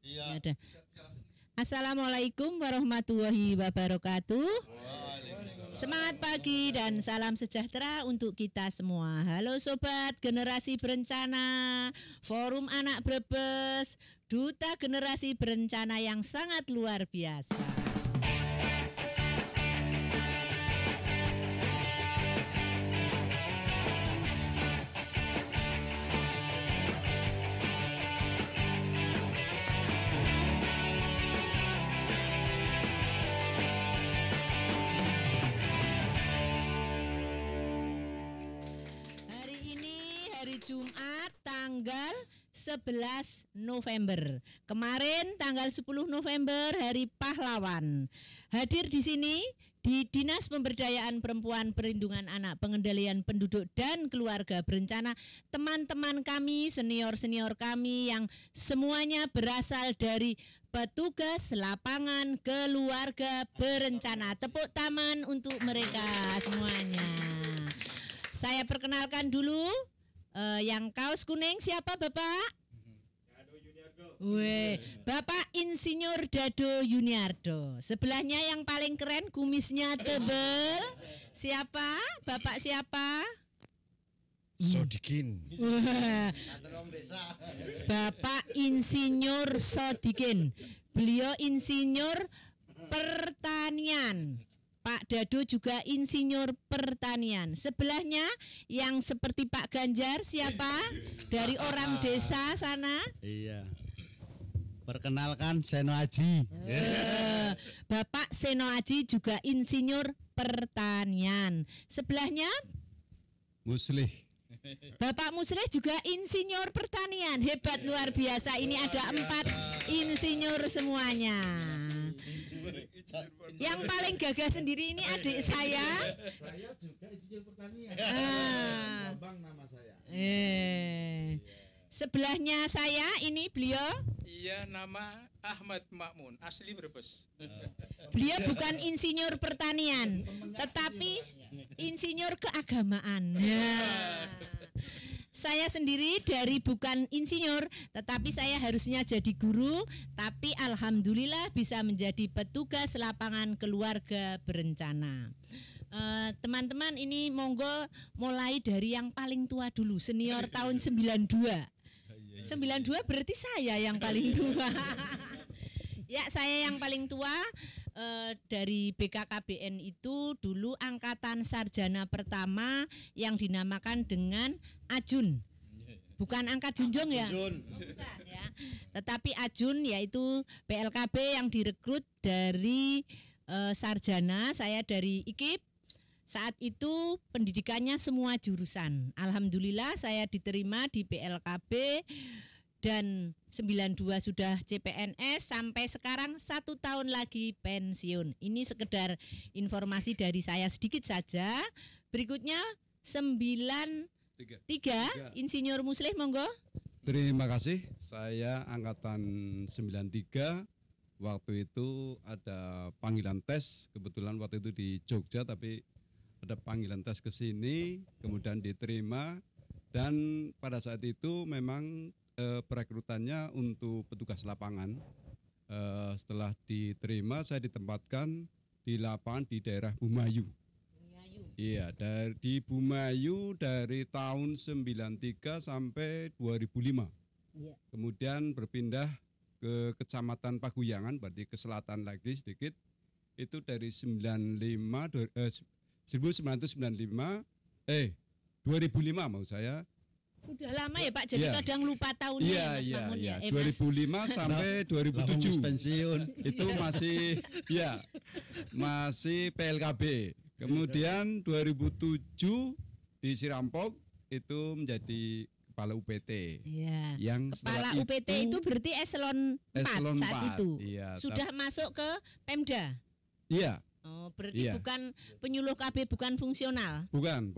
Ya, ada. Assalamualaikum warahmatullahi wabarakatuh. Semangat pagi dan salam sejahtera untuk kita semua. Halo sobat generasi berencana, Forum Anak Brebes, Duta Generasi Berencana yang sangat luar biasa. Jumat tanggal 11 November. Kemarin tanggal 10 November Hari Pahlawan. Hadir di sini di Dinas Pemberdayaan Perempuan Perlindungan Anak Pengendalian Penduduk dan Keluarga Berencana, teman-teman kami, senior-senior kami yang semuanya berasal dari petugas lapangan keluarga berencana. Tepuk tangan untuk mereka semuanya. Saya perkenalkan dulu. Yang kaos kuning siapa Bapak? Dado Yuniardo. Bapak Insinyur Dado Yuniardo. Sebelahnya yang paling keren, kumisnya tebel. Siapa? Bapak siapa? Sodikin. Bapak Insinyur Sodikin. Beliau insinyur pertanian. Pak Dado juga insinyur pertanian. Sebelahnya yang seperti Pak Ganjar siapa? Dari orang desa sana? Iya. Perkenalkan Seno Aji. Bapak Seno Aji juga insinyur pertanian. Sebelahnya? Muslih. Bapak Muslih juga insinyur pertanian. Hebat luar biasa. Ini ada 4 insinyur semuanya. Yang paling gagah sendiri ini adik saya. Saya juga insinyur pertanian. Bang nama saya. Sebelahnya saya ini beliau. Iya, nama Ahmad Makmun, asli Brebes. Beliau bukan insinyur pertanian, tetapi insinyur keagamaan. Saya sendiri dari bukan insinyur, tetapi saya harusnya jadi guru, tapi alhamdulillah bisa menjadi petugas lapangan keluarga berencana. Teman-teman ini monggo mulai dari yang paling tua dulu, senior tahun 92. 92 berarti saya yang paling tua. Ya, saya yang paling tua. Dari BKKBN itu dulu angkatan sarjana pertama yang dinamakan dengan Ajun. Bukan angkat junjung ya. Bukan ya. Tetapi Ajun yaitu PLKB yang direkrut dari sarjana, saya dari IKIP. Saat itu pendidikannya semua jurusan. Alhamdulillah saya diterima di PLKB dan 92 sudah CPNS, sampai sekarang 1 tahun lagi pensiun. Ini sekedar informasi dari saya sedikit saja. Berikutnya 93 Insinyur Muslih monggo. Terima kasih. Saya angkatan 93. Waktu itu ada panggilan tes, kebetulan waktu itu di Jogja, tapi ada panggilan tes ke sini, kemudian diterima, dan pada saat itu memang perekrutannya untuk petugas lapangan. Setelah diterima, saya ditempatkan di lapangan di daerah Bumayu. Iya, di Bumayu dari tahun 93 sampai 2005. Ya. Kemudian berpindah ke Kecamatan Paguyangan, berarti ke selatan lagi sedikit. Itu dari 2005 mau saya. Udah lama ya Pak, jadi kadang lupa tahunnya Mas Bangun ya. 2005 sampai 2007 pensiun. Itu masih PLKB. Kemudian 2007 di Sirampok itu menjadi kepala UPT. Iya. Yang kepala UPT itu berarti eselon 4 saat itu. Iya, sudah masuk ke Pemda. Iya. Oh, berarti bukan penyuluh KB, bukan fungsional. Bukan.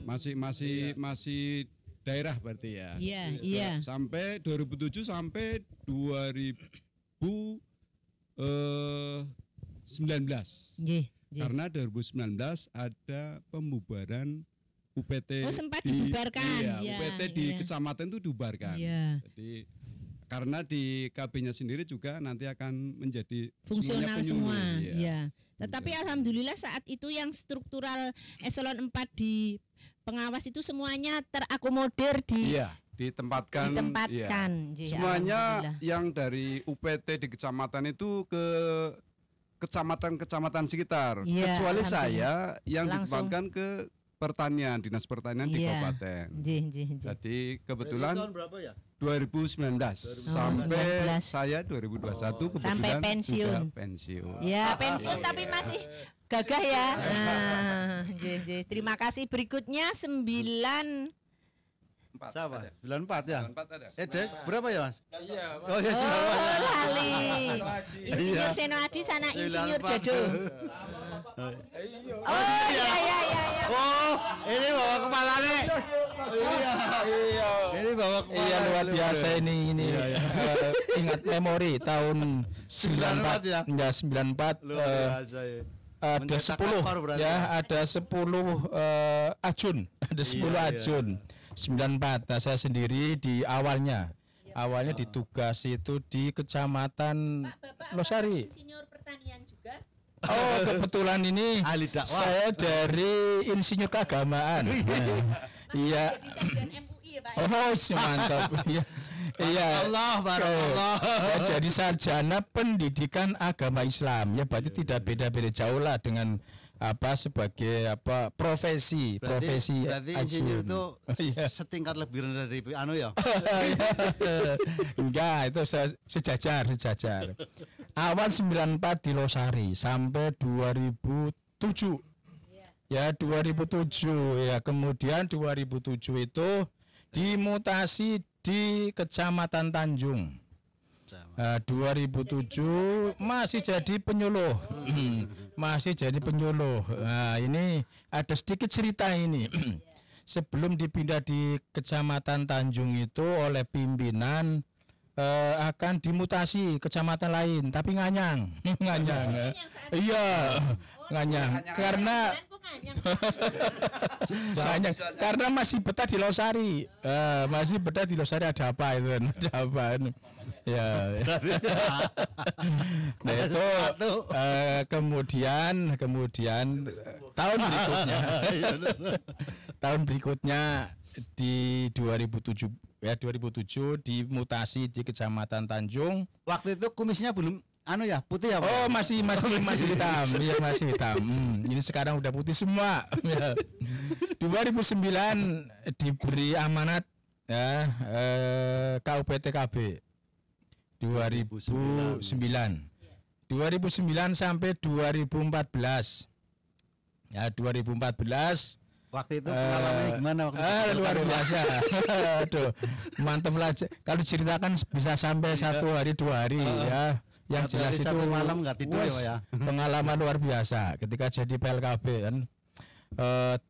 Masih daerah berarti ya. Iya. Sampai 2007 sampai 2019. Karena 2019 ada pembubaran UPT. Oh, sempat dibubarkan. UPT di kecamatan itu dibubarkan. Iya. Jadi karena di KB-nya sendiri juga nanti akan menjadi fungsional semuanya semua. penyuluh, Ya. Tetapi alhamdulillah saat itu yang struktural eselon 4 di pengawas itu semuanya terakomodir di Iya, ditempatkan. ditempatkan. Iya. Ji, Semuanya alhamdulillah. yang dari UPT di kecamatan itu ke kecamatan-kecamatan sekitar. Iya, Kecuali alhamdulillah. saya yang Langsung. ditempatkan ke pertanian, dinas pertanian di Iya. kabupaten. Ji. Jadi Berarti kebetulan tahun berapa ya? 2019 sampai 19. saya 2021 kebetulan Sampai pensiun. sudah pensiun. Ya, pensiun tapi masih gagah ya. Ji. Terima kasih. Berikutnya 9 Siapa? 94 ya? 94 ada. Dek, berapa ya Mas? Iya, Oh ya sih. Oh, Lali. Insinyur Iya. Seno Adi sana Insinyur 94. Dodo. Oh iya. Oh, ini bawa kepala nih. Iya. Ini bawa kepala. Iya luar biasa ini ingat memori tahun 94 ya? ya 94 Luar biasa ya. ada Mencetak 10 rekor berarti. ya ada 10 ajun ada 10 Iya. ajun 94. Nah saya sendiri di awalnya ditugasi itu di kecamatan Losari. Insinyur pertanian juga. Oh kebetulan ini Ahli dakwah. saya dari insinyur keagamaan. Iya. Jadi sekjen MUI ya Pak. Oh mantap. Iya. Iya. Allah, barakallah. Ya, jadi sarjana pendidikan agama Islam ya berarti tidak beda-beda jauh lah dengan sebagai profesi Berarti ajun. insinyur itu Iya. setingkat lebih rendah dari anu ya. Enggak, itu sejajar. Awal 94 di Losari sampai 2007. Ya 2007 ya kemudian 2007 itu dimutasi di Kecamatan Tanjung. 2007 masih jadi penyuluh. Masih jadi penyuluh. Nah, ini ada sedikit cerita ini. Sebelum dipindah di Kecamatan Tanjung itu oleh pimpinan akan dimutasi kecamatan lain, tapi Nganyang. Nganyang. Iya, Nganyang. Karena Nganyang. Karena masih betah di Losari. Masih betah di Losari ada apa itu? Ada apa? Ya. Nah itu kemudian tahun berikutnya di 2007 dimutasi di Kecamatan Tanjung. Waktu itu kumisnya belum putih ya Pak? Oh masih hitam. Iya masih hitam. Ini sekarang udah putih semua. 2009 diberi amanat ya KUPT KB 2009 sampai 2014. Ya 2014 Waktu itu pengalamannya gimana waktu itu? luar biasa. Aduh, mantap lah. Kalau ceritakan bisa sampai 1 hari 2 hari ya. Yang Satu jelas hari, itu satu malam nggak tidur ya, Pak, ya? Pengalaman luar biasa ketika jadi PLKB kan.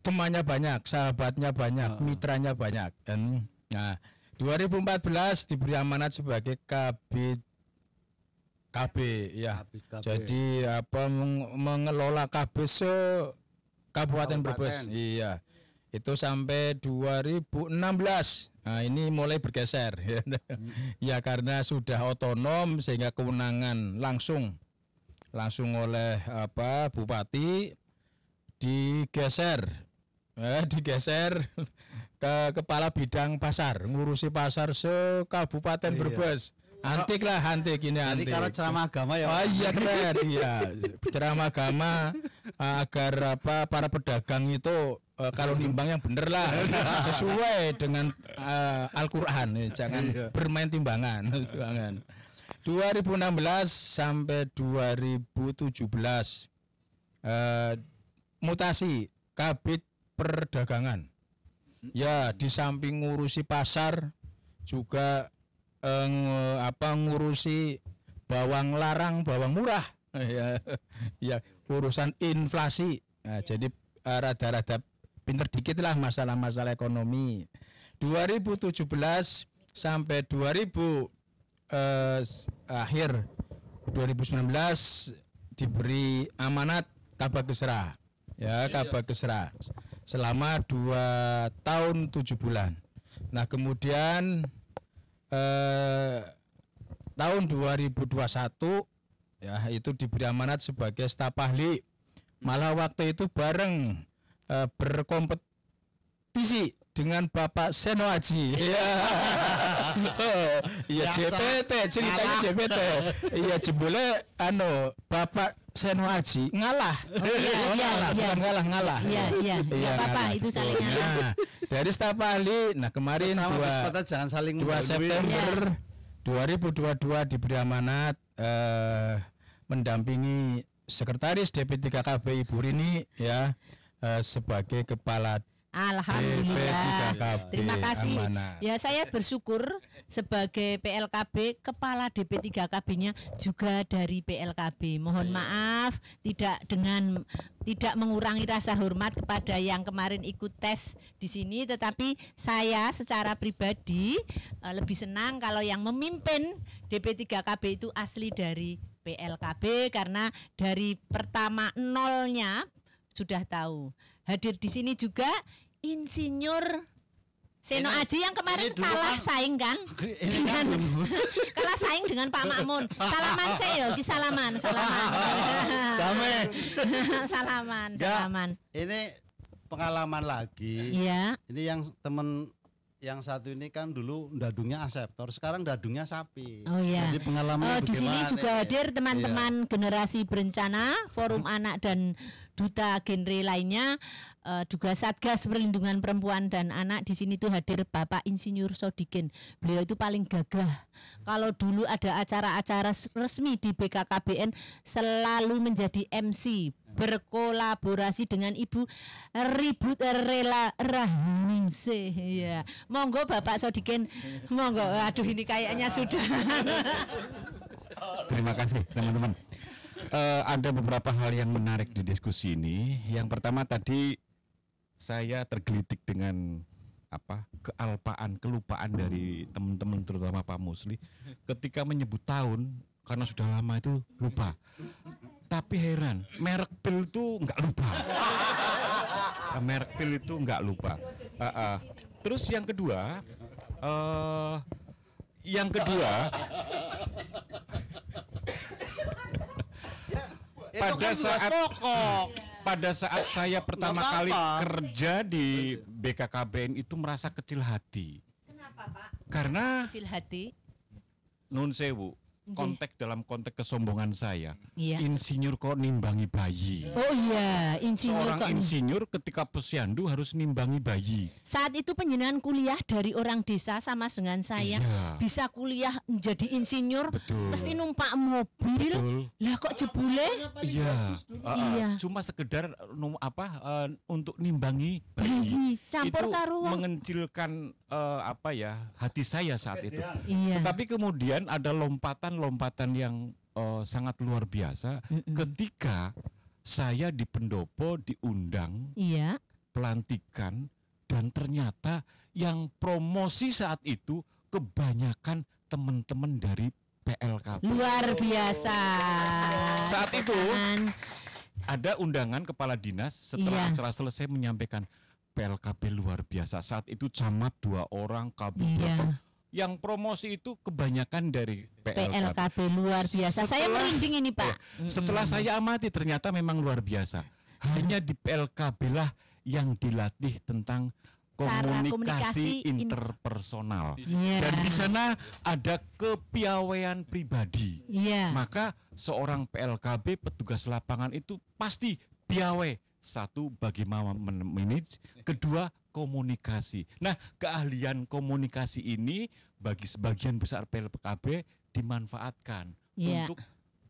Temannya banyak, sahabatnya banyak, mitranya banyak kan. Nah, 2014 diberi amanat sebagai KB ya. KB. Jadi mengelola KB Kabupaten Brebes. Kabupaten. Iya. Itu sampai 2016. Nah, ini mulai bergeser. Ya karena sudah otonom sehingga kewenangan langsung oleh bupati digeser ke kepala bidang pasar, ngurusi pasar se-Kabupaten Iya. Brebes. Antik ini Jadi antik. karena ceramah agama ya Pak? Oh iya keren, iya. Ceramah agama agar para pedagang itu kalau nimbang yang bener lah, sesuai dengan Al-Qur'an, jangan bermain timbangan. 2016 sampai 2017 mutasi Kabid Perdagangan. Ya, di samping ngurusi pasar juga ngurusi bawang larang, bawang murah. Ya, urusan inflasi. Nah, jadi rada-rada pinter dikit lah masalah-masalah ekonomi. 2017 sampai 2019 diberi amanat Kabakesra. Ya, Kabakesra selama 2 tahun 7 bulan. Nah, kemudian tahun 2021 ya itu diberi amanat sebagai staf ahli. Malah waktu itu bareng berkompetisi dengan Bapak Seno Aji. Iya. Iya JPT ceritanya JPT. Iya jebule Bapak Seno Aji ngalah. Bukan ngalah. Iya. Enggak apa-apa itu saling ngalah. Nah, dari staf ahli kemarin Sesama biskota jangan saling 2 September 2022 diberi amanat mendampingi Sekretaris DP3KB Ibu Rini ya sebagai kepala Alhamdulillah. DP3KB Terima kasih. amanat. Ya saya bersyukur sebagai PLKB, kepala DP3KB-nya juga dari PLKB. Mohon maaf tidak mengurangi rasa hormat kepada yang kemarin ikut tes di sini, tetapi saya secara pribadi lebih senang kalau yang memimpin DP3KB itu asli dari PLKB karena dari pertama nolnya sudah tahu. Hadir di sini juga Insinyur Seno Aji yang kemarin kalah saing kan dengan kalah saing dengan Pak Makmun. Salaman saya, salaman. Damai. Salaman. Ini pengalaman lagi. Iya. Ini yang temen yang satu ini kan dulu dadungnya aseptor, sekarang dadungnya sapi. Oh iya. Jadi pengalaman di sini juga hadir teman-teman generasi berencana, forum anak dan duta genre lainnya, juga Satgas Perlindungan Perempuan dan Anak. Di sini tuh hadir Bapak Insinyur Sodikin. Beliau itu paling gagah. Kalau dulu ada acara-acara resmi di BKKBN selalu menjadi MC, berkolaborasi dengan Ibu Ribut Rela Rahiningsih. Ya. Monggo Bapak Sodikin, monggo. Aduh ini kayaknya sudah. Terima kasih teman-teman. Ada beberapa hal yang menarik di diskusi ini. Yang pertama tadi saya tergelitik dengan kealpaan, kelupaan dari teman-teman terutama Pak Musli ketika menyebut tahun karena sudah lama itu lupa. Tapi heran, merek pil itu nggak lupa. Merek pil itu nggak lupa. Terus yang kedua pada saat saya pertama kali kerja di BKKBN itu merasa kecil hati. Kenapa Pak? Karena Kecil hati. nun sewu, dalam konteks kesombongan saya, Iya. insinyur kok nimbangi bayi. Oh iya, insinyur Seorang kok. insinyur ketika posyandu harus nimbangi bayi. Saat itu penjenengan kuliah dari orang desa sama dengan saya, Iya. bisa kuliah menjadi insinyur, Betul. mesti numpak mobil. Betul. Lah kok jebule? Iya. Iya. Cuma sekedar untuk nimbangi bayi. Bayi, campur Itu karo wong. mengecilkan hati saya saat itu. Iya. Tetapi kemudian ada lompatan yang sangat luar biasa ketika saya di pendopo diundang Iya. pelantikan dan ternyata yang promosi saat itu kebanyakan teman-teman dari PLKB. Luar biasa. Saat itu Kan. ada undangan kepala dinas Iya. setelah acara selesai menyampaikan PLKB luar biasa. Saat itu camat 2 orang, kabut Iya. yang promosi itu kebanyakan dari PLKB. PLKB luar biasa. Saya merinding ini Pak. Setelah saya amati ternyata memang luar biasa. Hanya di PLKB lah yang dilatih tentang Cara komunikasi komunikasi interpersonal. Iya. Dan di sana ada kepiawaian pribadi. Iya. Maka seorang PLKB petugas lapangan itu pasti piawai. Satu, bagaimana manage, kedua, komunikasi. Nah, keahlian komunikasi ini bagi sebagian besar PLKB dimanfaatkan Iya. untuk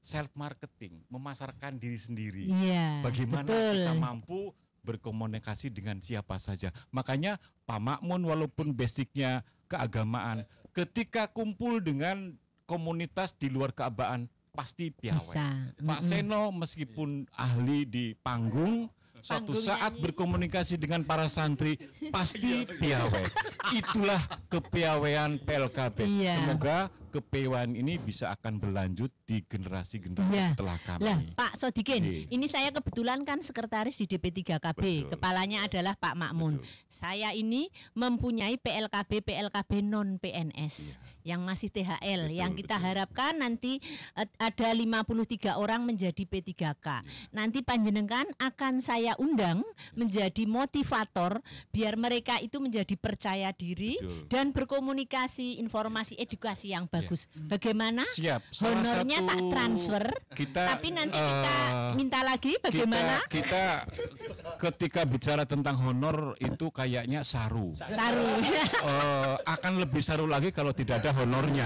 self marketing, memasarkan diri sendiri. Iya. Bagaimana Betul. kita mampu berkomunikasi dengan siapa saja. Makanya Pak Makmun walaupun basicnya keagamaan, ketika kumpul dengan komunitas di luar keagamaan pasti piawai. Bisa. Pak Seno meskipun ahli di panggung, suatu Panggung saat nyanyi. berkomunikasi dengan para santri pasti piawai. Itulah kepiawaian PLKB. Iya. Semoga kepewaan ini bisa akan berlanjut di generasi-generasi Ya. setelah kami. Lah, Pak Sodikin, Oke. ini saya kebetulan kan sekretaris di DP3KB, Betul. kepalanya adalah Pak Makmun. Saya ini mempunyai PLKB non PNS yang masih THL, yang kita harapkan nanti ada 53 orang menjadi P3K. Nanti panjenengan akan saya undang menjadi motivator biar mereka itu menjadi percaya diri Betul. dan berkomunikasi, informasi, edukasi yang bagus. Bagaimana? Siap. Salah Honornya satu tak transfer, kita, tapi nanti kita minta lagi bagaimana? Kita ketika bicara tentang honor itu kayaknya saru. Saru. Akan lebih saru lagi kalau tidak ada honornya.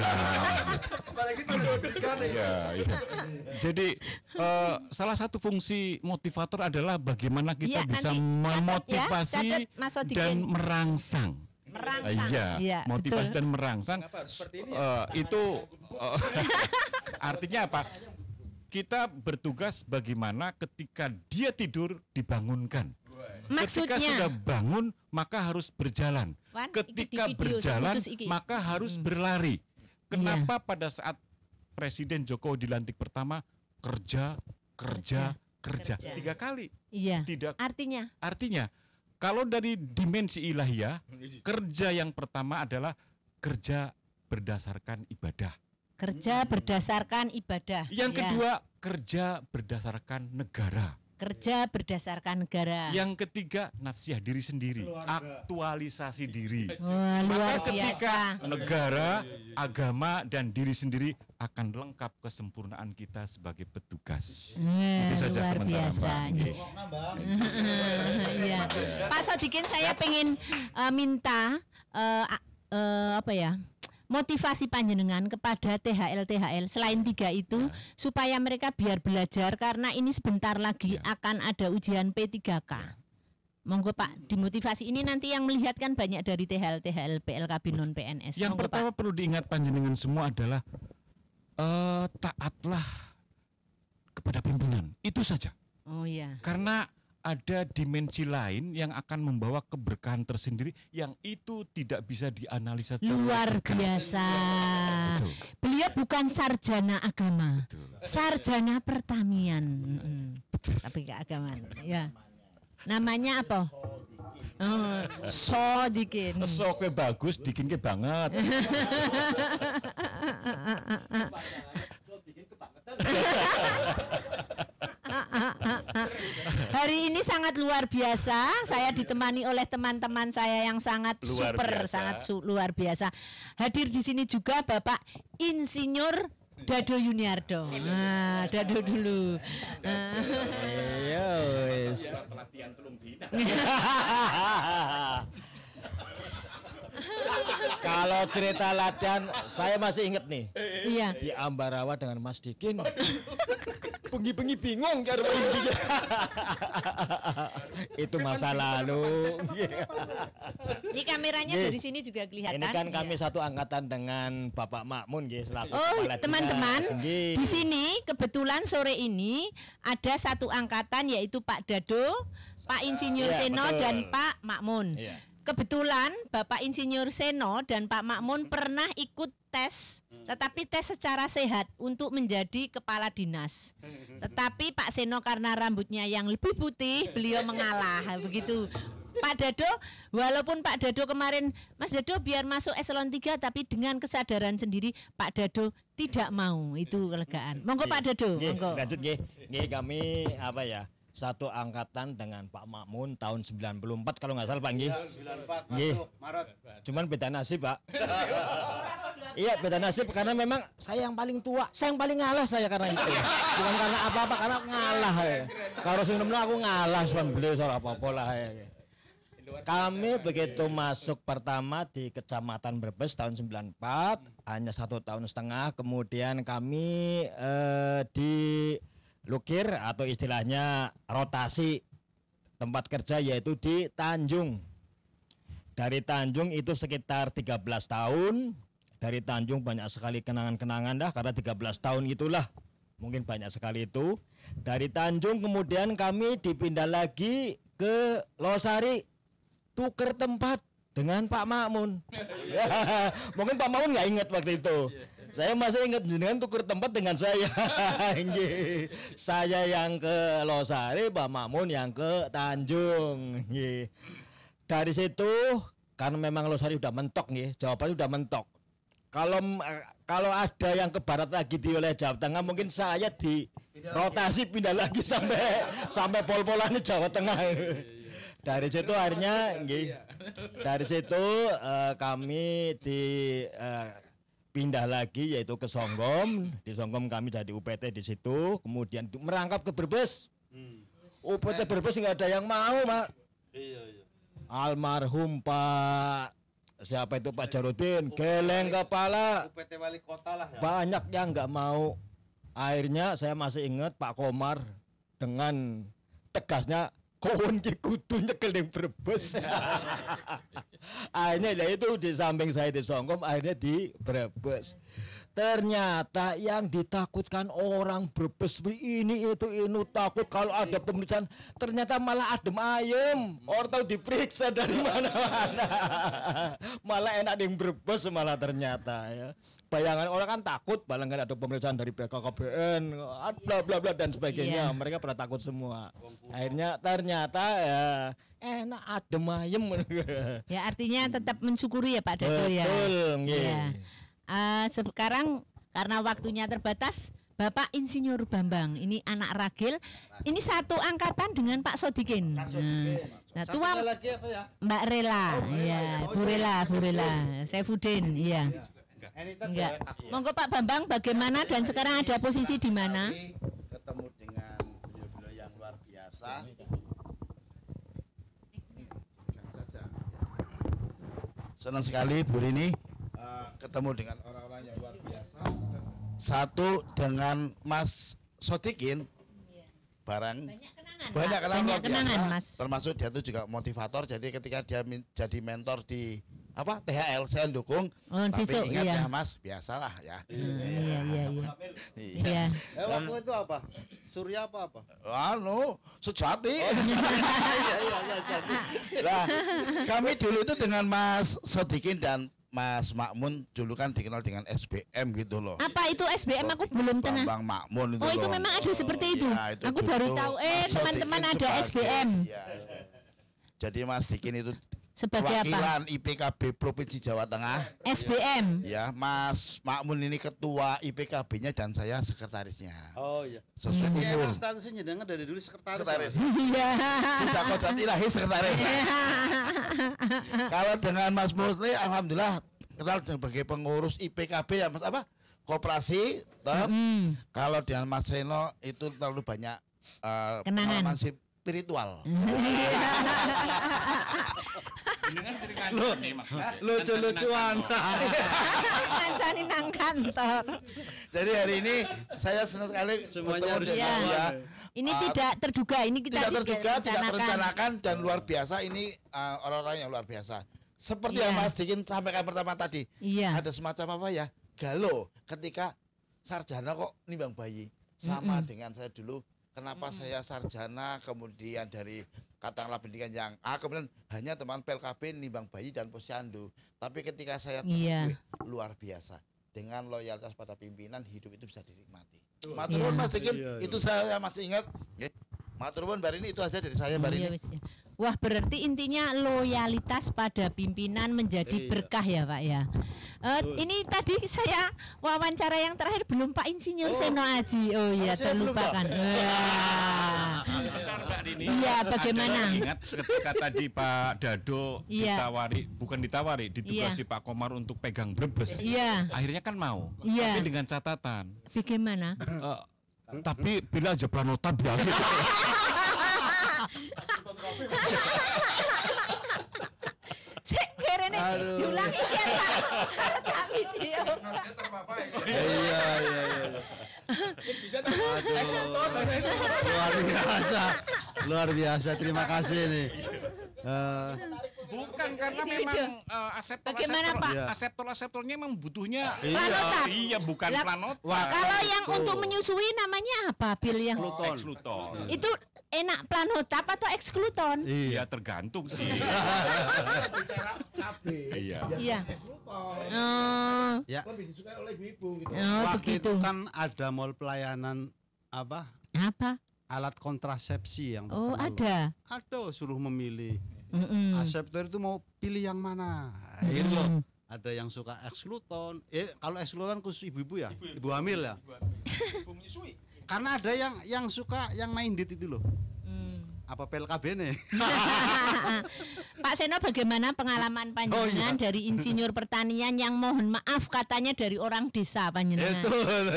Iya, iya. Jadi salah satu fungsi motivator adalah bagaimana kita Iya, bisa nanti memotivasi catat ya, Mas Sodikin. dan merangsang. Merangsang. Iya, Iya, motivasi betul. dan merangsang. Kenapa harus seperti ini Itu artinya apa? Kita bertugas bagaimana ketika dia tidur dibangunkan. Ketika Maksudnya? sudah bangun maka harus berjalan. Wan, Ketika iki di video, berjalan khusus iki. maka harus berlari. Kenapa pada saat Presiden Jokowi dilantik pertama kerja. Kerja. 3 kali? Iya. Tidak. Artinya? Kalau dari dimensi ilahiyah, kerja yang pertama adalah kerja berdasarkan ibadah. Kerja berdasarkan ibadah. Yang Ya. kedua, kerja berdasarkan negara. Kerja berdasarkan negara. Yang ketiga, nafsiyah diri sendiri, aktualisasi diri. Wah, luar Maka ketika biasa. negara, agama, dan diri sendiri akan lengkap kesempurnaan kita sebagai petugas. Itu saja Luar sementara, biasa. Mbak. Oke. Iya. Pak Sodikin, saya pengen minta apa ya? Motivasi panjenengan kepada THL selain 3 itu supaya mereka biar belajar karena ini sebentar lagi akan ada ujian P3K. Monggo Pak, dimotivasi ini nanti yang melihat kan banyak dari THL PLKB non PNS. Yang Monggo, pertama Pak. perlu diingat panjenengan semua adalah taatlah kepada pimpinan. Itu saja. Oh iya. Karena ada dimensi lain yang akan membawa keberkahan tersendiri yang itu tidak bisa dianalisa secara Luar logika. biasa. Betul. Beliau bukan sarjana agama, Betul. sarjana pertanian. Tapi keagamaan. Ya. Namanya apa? Sodikin. Soke bagus, dikinke banget. Hari ini sangat luar biasa. Saya ditemani oleh teman-teman saya yang sangat Luar super, biasa. sangat luar biasa. Hadir di sini juga Bapak Insinyur Dado Yuniardo. Nah, Dado dulu. Iya wis. Kalau cerita latihan saya masih inget nih. Iya. Di Ambarawa dengan Mas Dikin. Bengi-bengi bingung karo intinya. Itu masa lalu. Ini kameranya Nggih. dari sini juga kelihatan. Ini kan kami Iya. satu angkatan dengan Bapak Makmun nggih selaku Oh, kepala teman-teman, dinas. Nggih. di sini kebetulan sore ini ada satu angkatan yaitu Pak Dado, Pak Insinyur Iya, Seno betul. dan Pak Makmun. Iya. Kebetulan Bapak Insinyur Seno dan Pak Makmun pernah ikut tes, tetapi tes secara sehat untuk menjadi kepala dinas. Tetapi Pak Seno karena rambutnya yang lebih putih, beliau mengalah begitu. Pak Dado, walaupun Pak Dado kemarin, Mas Dado biar masuk eselon 3 tapi dengan kesadaran sendiri Pak Dado tidak mau, itu kelegaan. Monggo Pak Dado, Nggih, monggo. lanjut nggih. Nggih kami apa ya? Satu angkatan dengan Pak Makmun tahun 94 kalau nggak salah Pak nggih. 94 Nggih. Maret. Cuman beda nasib Pak. Iya beda nasib karena memang saya yang paling tua, saya yang paling ngalah saya karena itu. Bukan karena apa-apa, karena ngalah ya. Kalau sing nemen aku ngalah sampean beliau ora apa-apa lah ya. Kami begitu masuk pertama di Kecamatan Brebes tahun 94, hanya 1,5 tahun. Kemudian kami di Lukir atau istilahnya rotasi tempat kerja yaitu di Tanjung. Dari Tanjung itu sekitar 13 tahun. Dari Tanjung banyak sekali kenangan-kenangan dah karena 13 tahun itulah. Mungkin banyak sekali itu. Dari Tanjung kemudian kami dipindah lagi ke Losari. Tuker tempat dengan Pak Makmun. Mungkin Pak Makmun nggak ingat waktu itu. Saya masih ingat dengan tuker tempat dengan saya. Nggih. Saya yang ke Losari, Pak Makmun yang ke Tanjung. Nggih. Dari situ karena memang Losari udah mentok nggih, jawabannya udah mentok. Kalau ada yang ke barat lagi di wilayah Jawa Tengah, mungkin saya di rotasi pindah lagi sampai pol-polannya Jawa Tengah. Dari situ akhirnya nggih. Dari situ kami pindah lagi yaitu ke Songgom. Di Songgom kami jadi UPT di situ, kemudian merangkap ke Brebes. UPT Brebes nggak ada yang mau, Pak. Almarhum Pak siapa itu Pak Jarudin, geleng kepala. UPT wali kota lah ya. Banyak yang nggak mau. Akhirnya saya masih ingat Pak Komar dengan tegasnya kawan ki kudu nyekel ning Brebes. Akhirnya ya itu di samping saya di Songgom, akhirnya di Brebes. Ternyata yang ditakutkan orang Brebes ini takut kalau ada pemeriksaan, ternyata malah adem ayem. Orang tahu diperiksa dari mana-mana. Malah enak di Brebes malah ternyata ya. Bayangan orang kan takut barangkali ada pemeriksaan dari BKKBN, bla bla bla dan sebagainya. Iya. Mereka pada takut semua. Akhirnya ternyata ya enak adem ayem. Ya artinya tetap mensyukuri ya Pak Dado ya. Betul, nggih. Ya. Sekarang karena waktunya terbatas, Bapak Insinyur Bambang, ini anak ragil, ini satu angkatan dengan Pak Sodikin. Nah, tua lagi apa ya? Mbak Rela, ya, Bu Rela, Saifuddin, iya. Enggak. Monggo Pak Bambang, bagaimana dan sekarang ada posisi di mana? Ketemu dengan beliau-beliau yang luar biasa. Senang sekali Bu Rini ketemu dengan orang-orang yang luar biasa. Satu dengan Mas Sodikin, barang banyak kenangan Mas. Termasuk dia itu juga motivator. Jadi ketika dia jadi mentor di THL saya dukung. Tapi besok, ingat iya. ya Mas, biasalah ya. Iya. Waktu itu apa? Surya apa? Sejati. Nah, kami dulu itu dengan Mas Sodikin dan Mas Makmun dulu kan dikenal dengan SBM gitu loh. Apa itu SBM? Aku belum tenang. Bang Makmun itu. Oh itu loh. memang ada seperti itu. Ya, itu Aku dulu baru tuh tahu. Mas Teman-teman Sodikin ada sebagai- SBM. Iya. Jadi Mas Sodikin itu Sebagai apa? perwakilan IPKB Provinsi Jawa Tengah. SBM. Ya, Mas Makmun ini ketua IPKB-nya dan saya sekretarisnya. Oh iya. Sesuai umur. Statusnya jenengan dari dulu sekretaris. Iya. Sudah kodrat ilahi sekretaris. Kalau dengan Mas Musli, alhamdulillah kenal sebagai pengurus IPKB ya Mas koperasi. Kalau dengan Mas Seno itu terlalu banyak Kenangan. pengalaman spiritual. Lucu-lucuan. Ngancani nang kantor. Jadi hari ini saya senang sekali Semuanya bertemu harus dengan tahu. dia. Ini tidak terduga. Ini kita Tidak terduga, tidak rencanakan. terencanakan dan luar biasa. Ini orang-orang yang luar biasa. Seperti Iya. yang Mas Dikin sampaikan pertama tadi. Iya. Ada semacam apa ya? Galau ketika sarjana kok nimbang bayi. Sama dengan saya dulu. Kenapa saya sarjana kemudian dari katakanlah pendidikan yang A kemudian hanya teman PLKB nimbang bayi dan posyandu. Tapi ketika saya Iya. luar biasa. Dengan loyalitas pada pimpinan hidup itu bisa dinikmati. Matur nuwun Mas Dikin, itu saya masih ingat. Nggih. Matur nuwun bar ini itu aja dari saya bar Iya, ini. wis, ya. Wah, berarti intinya loyalitas pada pimpinan menjadi berkah ya Pak ya. Ini tadi saya wawancara yang terakhir belum Pak Insinyur Seno Aji. Oh iya, saya belum, terlupakan. Wah. Sebentar Mbak Rini. Iya, bagaimana? Ingat ketika tadi Pak Dado Iya. ditawari, ditugasi Pak Komar untuk pegang Brebes. Iya. Akhirnya kan mau. Iya. Tapi dengan catatan. Bagaimana? Tapi bila aja pranotab ya. Sik kerene diulangi ya Pak. Tak video. Iya. Luar biasa. Terima kasih nih. Bukan karena memang Bagaimana, Pak? aseptornya memang butuhnya Planotap. iya bukan Lah, planotap. Kalau yang untuk menyusui namanya apa, Bil? Yang Ekskluton. itu enak planotap atau ekskluton? Iya tergantung sih. Bicara KB. Iya. Iya. Ekskluton. Ya, Lebih disukai oleh ibu gitu. Oh, waktu begitu. itu kan ada mall pelayanan apa? Apa? Alat kontrasepsi yang Oh, terkenal. ada. Ada suruh memilih. Mm-mm. Aseptor itu mau pilih yang mana? Itu loh. Ada yang suka ekskluton. Kalau ekskluton khusus ibu-ibu ya, ibu hamil ya. Ibu menyusui. Karena ada yang suka yang main dit itu loh. Apa PLKB nih? Pak Seno, bagaimana pengalaman panjenengan dari insinyur pertanian yang mohon maaf katanya dari orang desa panjenengan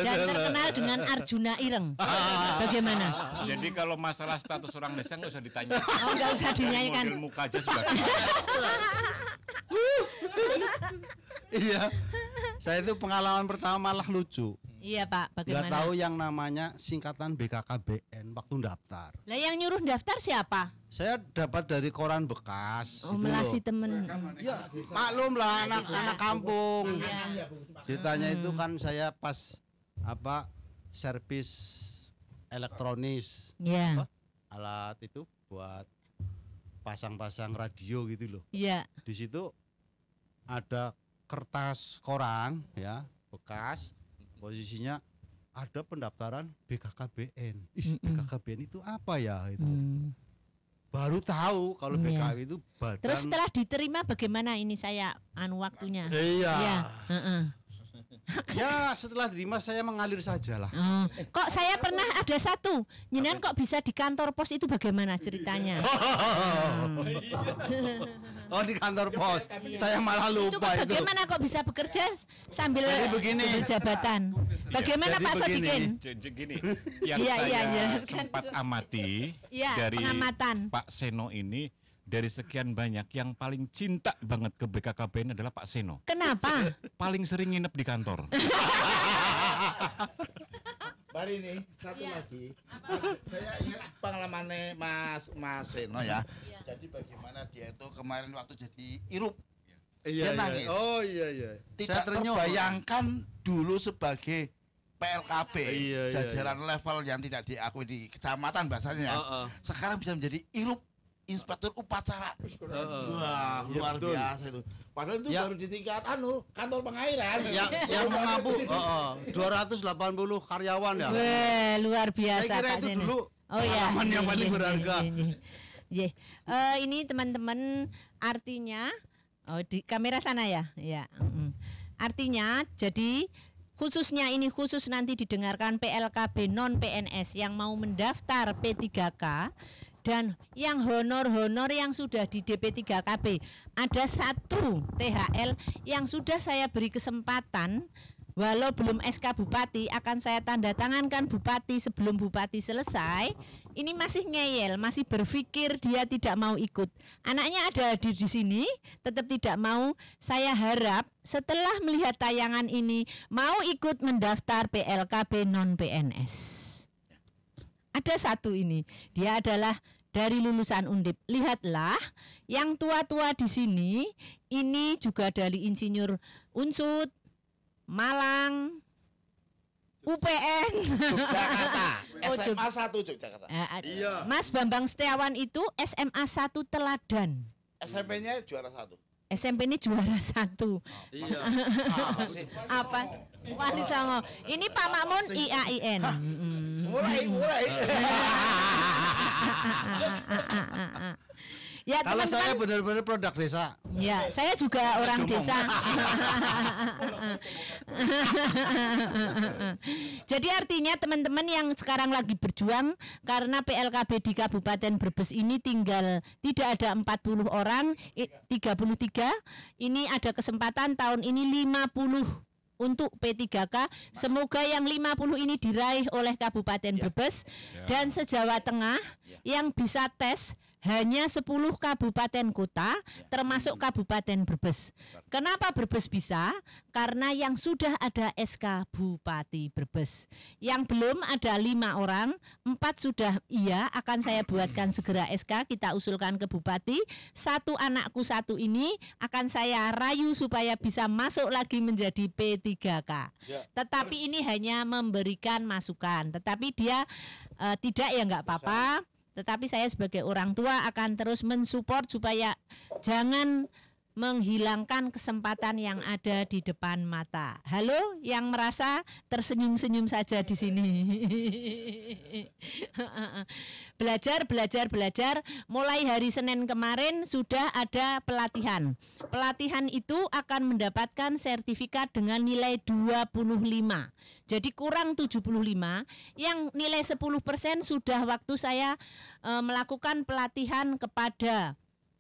dan terkenal dengan Arjuna Ireng? Bagaimana? Jadi kalau masalah status orang desa nggak usah ditanya. Oh, nggak usah dinyanyikan. Model muka aja sudah. Iya. Saya itu pengalaman pertama malah lucu. Iya, Pak, Nggak bagaimana? tahu yang namanya singkatan BKKBN waktu daftar. Lah yang nyuruh daftar siapa? Saya dapat dari koran bekas. Oh, itu melasi loh. temen. Ya, maklum lah anak-anak kampung. Iya. Ceritanya itu kan saya pas servis elektronis, Iya. alat itu buat pasang-pasang radio gitu loh. Iya. Di situ ada kertas koran ya bekas, posisinya ada pendaftaran BKKBN. BKKBN itu apa ya itu? Baru tahu kalau Iya. BKKBN itu badan. Terus setelah diterima bagaimana ini saya waktunya? Iya. Iya. Heeh. Ya setelah diterima saya mengalir saja lah. Oh. Kok saya pernah ada satu, jenengan kok bisa di kantor pos itu bagaimana ceritanya? Oh di kantor pos, saya malah Itu lupa kok itu. bagaimana kok bisa bekerja sambil Jadi begini. berjabatan? Bagaimana Jadi Pak begini. Sodikin? Gini, yang Iya, saya iya, jelaskan. sempat amati Iya, dari pengamatan. Pak Seno ini, dari sekian banyak yang paling cinta banget ke BKKBN adalah Pak Seno. Kenapa? Paling sering nginep di kantor. Bari nih, satu lagi. Saya ingat pengalamannya Mas Seno ya. Jadi bagaimana dia itu kemarin waktu jadi irup. Dia nangis. Oh iya. Tidak terbayangkan dulu sebagai PLKB, Iya, jajaran level yang tidak diakui di kecamatan bahasanya. Sekarang bisa menjadi irup inspektur upacara. Wah, Iya, luar betul. biasa itu. Padahal itu Ya. baru di tingkat kantor pengairan. Yang mengampu 280 karyawan ya. Wah, luar Saya biasa kira Pak itu Seno. dulu Oh ya. pengalaman yang paling berharga. Iya. Ini teman-teman artinya di kamera sana ya. Ya. Artinya jadi khususnya ini khusus nanti didengarkan PLKB non PNS yang mau mendaftar P3K dan yang honor-honor yang sudah di DP3KB. Ada satu THL yang sudah saya beri kesempatan, walau belum SK Bupati, akan saya tanda tangankan Bupati sebelum Bupati selesai. Ini masih ngeyel, masih berpikir dia tidak mau ikut. Anaknya ada hadir di sini, tetap tidak mau. Saya harap setelah melihat tayangan ini mau ikut mendaftar PLKB non PNS. Ada satu ini, dia adalah dari lulusan Undip. Lihatlah, yang tua-tua di sini ini juga dari insinyur Unsud, Malang, UPN, Jakarta. Oh, SMA 1 Yogyakarta. Iya. Mas Bambang Setiawan itu SMA 1 Teladan. SMP-nya juara 1. SMP ini juara 1. Iya. Apa? Wali Songo. Ini Pak Makmun IAIN. Murai. Ya, Kalau saya teman-teman. benar-benar produk desa. Ya, saya juga orang desa. Jadi artinya teman-teman yang sekarang lagi berjuang karena PLKB di Kabupaten Brebes ini tinggal tidak ada 40 orang, 33. Ini ada kesempatan tahun ini 50 untuk P3K. Semoga yang 50 ini diraih oleh Kabupaten Brebes dan se-Jawa Tengah yang bisa tes hanya 10 kabupaten kota termasuk Kabupaten Brebes. Kenapa Brebes bisa? Karena yang sudah ada SK Bupati Brebes. Yang belum ada 5 orang, 4 sudah iya, akan saya buatkan segera SK, kita usulkan ke Bupati. 1 anakku 1 ini akan saya rayu supaya bisa masuk lagi menjadi P3K. Tetapi ini hanya memberikan masukan, tetapi dia tidak ya nggak apa-apa. Tetapi saya sebagai orang tua akan terus mensupport supaya jangan menghilangkan kesempatan yang ada di depan mata. Halo, yang merasa tersenyum-senyum saja di sini. Belajar. Mulai hari Senin kemarin sudah ada pelatihan. Pelatihan itu akan mendapatkan sertifikat dengan nilai 25. Jadi kurang 75. Yang nilai 10% sudah waktu saya melakukan pelatihan kepada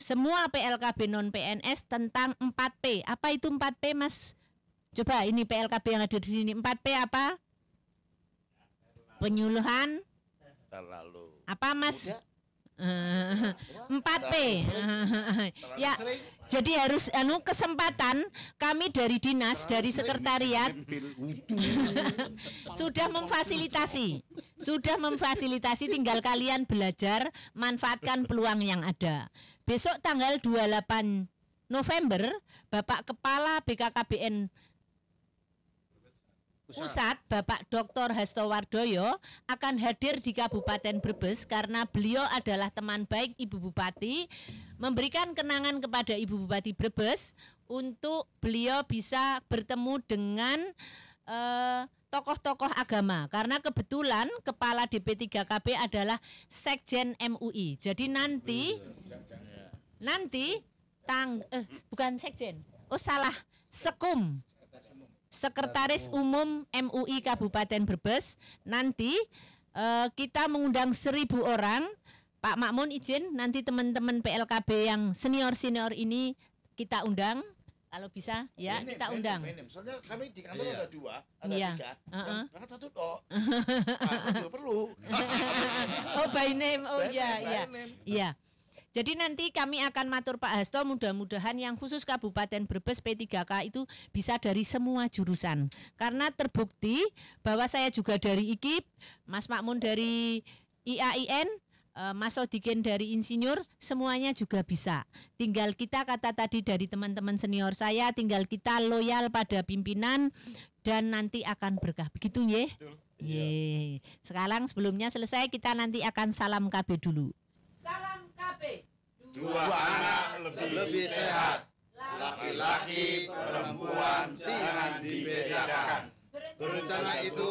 semua PLKB non-PNS tentang 4P. Apa itu 4P, Mas? Coba ini PLKB yang ada di sini. 4P apa? Penyuluhan. Terlalu. Apa, Mas? 4P. Ya, jadi harus kesempatan kami dari dinas, dari sekretariat sudah memfasilitasi, tinggal kalian belajar, manfaatkan peluang yang ada. Besok tanggal 28 November, Bapak Kepala BKKBN Pusat, Bapak Dr. Hasto Wardoyo akan hadir di Kabupaten Brebes karena beliau adalah teman baik Ibu Bupati, memberikan kenangan kepada Ibu Bupati Brebes untuk beliau bisa bertemu dengan tokoh-tokoh agama, karena kebetulan Kepala DP3KB adalah Sekjen MUI. Jadi nanti bukan Sekjen, Sekum, Sekretaris Umum MUI Kabupaten Brebes. Nanti kita mengundang 1.000 orang. Pak Makmun izin nanti teman-teman PLKB yang senior-senior ini kita undang. Kalau bisa ya kita undang. Soalnya kami di kantor ada 2, ada 3. Bahkan 1 tok. Juga perlu. Oh, by name. Oh iya. Iya. Jadi nanti kami akan matur Pak Hasto, mudah-mudahan yang khusus Kabupaten Brebes P3K itu bisa dari semua jurusan. Karena terbukti bahwa saya juga dari IKIP, Mas Makmun dari IAIN, Mas Sodikin dari Insinyur, semuanya juga bisa. Tinggal kita, kata tadi dari teman-teman senior saya, tinggal kita loyal pada pimpinan dan nanti akan berkah. Begitu ya? Ye. Sekarang sebelumnya selesai, kita nanti akan salam KB dulu. Salam KB. 2 anak lebih sehat. Laki-laki, perempuan jangan dibedakan. Berencana itu